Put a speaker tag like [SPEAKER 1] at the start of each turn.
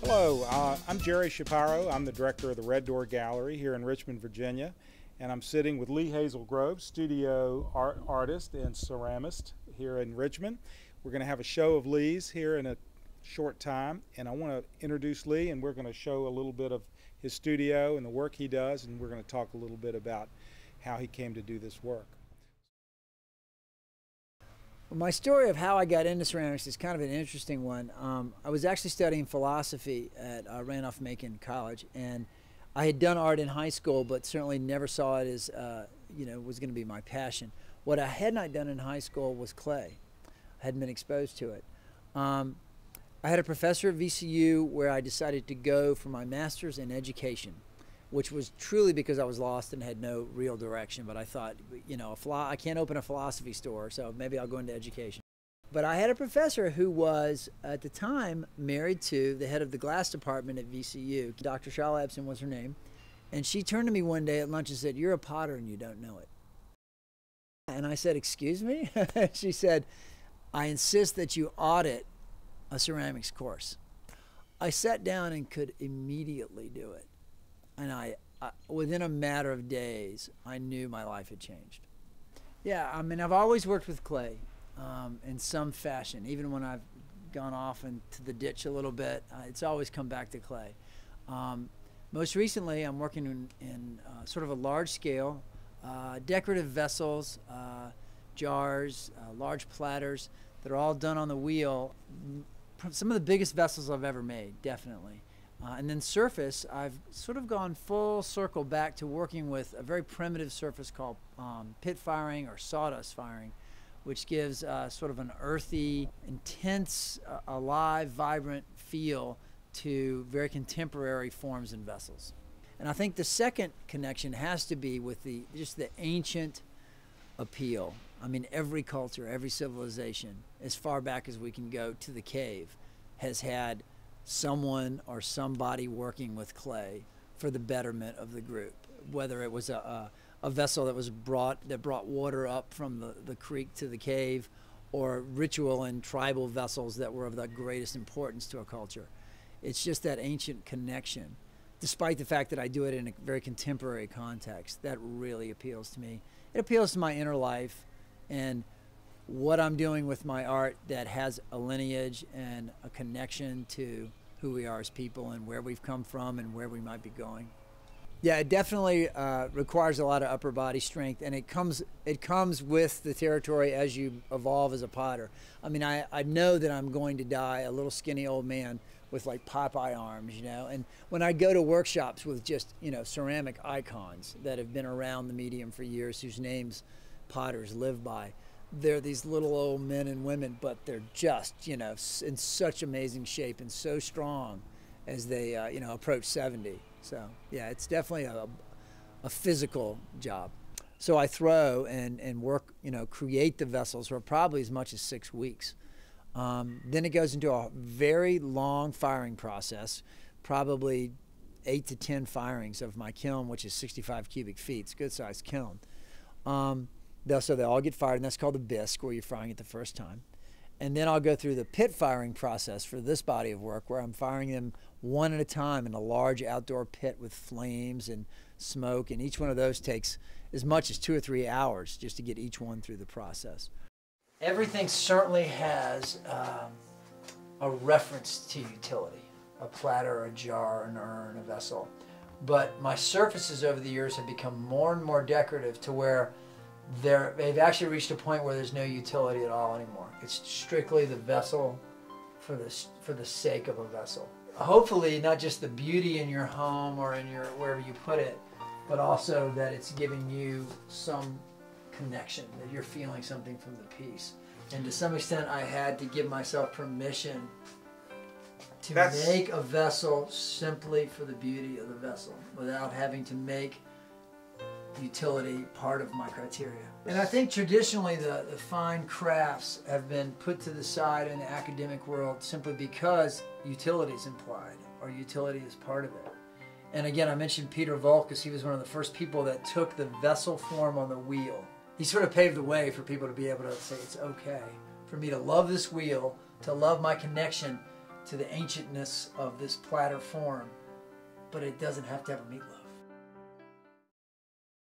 [SPEAKER 1] Hello, I'm Jerry Shapiro. I'm the director of the Red Door Gallery here in Richmond, Virginia, and I'm sitting with Lee Hazelgrove, studio artist and ceramist here in Richmond. We're going to have a show of Lee's here in a short time, and I want to introduce Lee, and we're going to show a little bit of his studio and the work he does, and we're going to talk a little bit about how he came to do this work.
[SPEAKER 2] My story of how I got into ceramics is kind of an interesting one. I was actually studying philosophy at Randolph-Macon College, and I had done art in high school, but certainly never saw it as, was going to be my passion. What I had not done in high school was clay. I hadn't been exposed to it. I had a professor at VCU where I decided to go for my master's in education, which was truly because I was lost and had no real direction. But I thought, I can't open a philosophy store, so maybe I'll go into education. But I had a professor who was, at the time, married to the head of the glass department at VCU. Dr. Shaw Epson was her name. And she turned to me one day at lunch and said, "You're a potter and you don't know it." And I said, "Excuse me?" She said, "I insist that you audit a ceramics course." I sat down and could immediately do it. And I within a matter of days, I knew my life had changed. Yeah, I mean, I've always worked with clay in some fashion. Even when I've gone off into the ditch a little bit, it's always come back to clay. Most recently, I'm working in sort of a large scale, decorative vessels, jars, large platters that are all done on the wheel. Some of the biggest vessels I've ever made, definitely. And then surface, I've sort of gone full circle back to working with a very primitive surface called pit firing or sawdust firing, which gives sort of an earthy, intense, alive, vibrant feel to very contemporary forms and vessels. And I think the second connection has to be with just the ancient appeal. I mean, every culture, every civilization, as far back as we can go to the cave, has had someone or somebody working with clay for the betterment of the group, whether it was a vessel that brought water up from the creek to the cave, or ritual and tribal vessels that were of the greatest importance to a culture. It's just that ancient connection, despite the fact that I do it in a very contemporary context, that really appeals to me. It appeals to my inner life and what I'm doing with my art that has a lineage and a connection to who we are as people and where we've come from and where we might be going. Yeah, it definitely requires a lot of upper body strength, and it comes with the territory as you evolve as a potter. I mean, I know that I'm going to die a little skinny old man with like Popeye arms, and when I go to workshops with just, ceramic icons that have been around the medium for years, whose names potters live by, they're these little old men and women, but they're just, in such amazing shape and so strong as they, approach 70. So, yeah, it's definitely a physical job. So I throw and work, create the vessels for probably as much as 6 weeks. Then it goes into a very long firing process, probably 8 to 10 firings of my kiln, which is 65 cubic feet. It's a good sized kiln. So they all get fired, and that's called the bisque, where you're firing it the first time. And then I'll go through the pit firing process for this body of work, where I'm firing them one at a time in a large outdoor pit with flames and smoke, and each one of those takes as much as 2 or 3 hours just to get each one through the process. Everything certainly has a reference to utility, a platter, a jar, an urn, a vessel. But my surfaces over the years have become more and more decorative to where they've actually reached a point where there's no utility at all anymore. It's strictly the vessel for the sake of a vessel. Hopefully not just the beauty in your home or in your wherever you put it, but also that it's giving you some connection, that you're feeling something from the piece. And to some extent I had to give myself permission to make a vessel simply for the beauty of the vessel without having to make utility part of my criteria. And I think traditionally the fine crafts have been put to the side in the academic world simply because utility is implied or utility is part of it. And again, I mentioned Peter Voulkos. He was one of the first people that took the vessel form on the wheel. He sort of paved the way for people to be able to say it's okay for me to love this wheel, to love my connection to the ancientness of this platter form, but it doesn't have to have a meatloaf.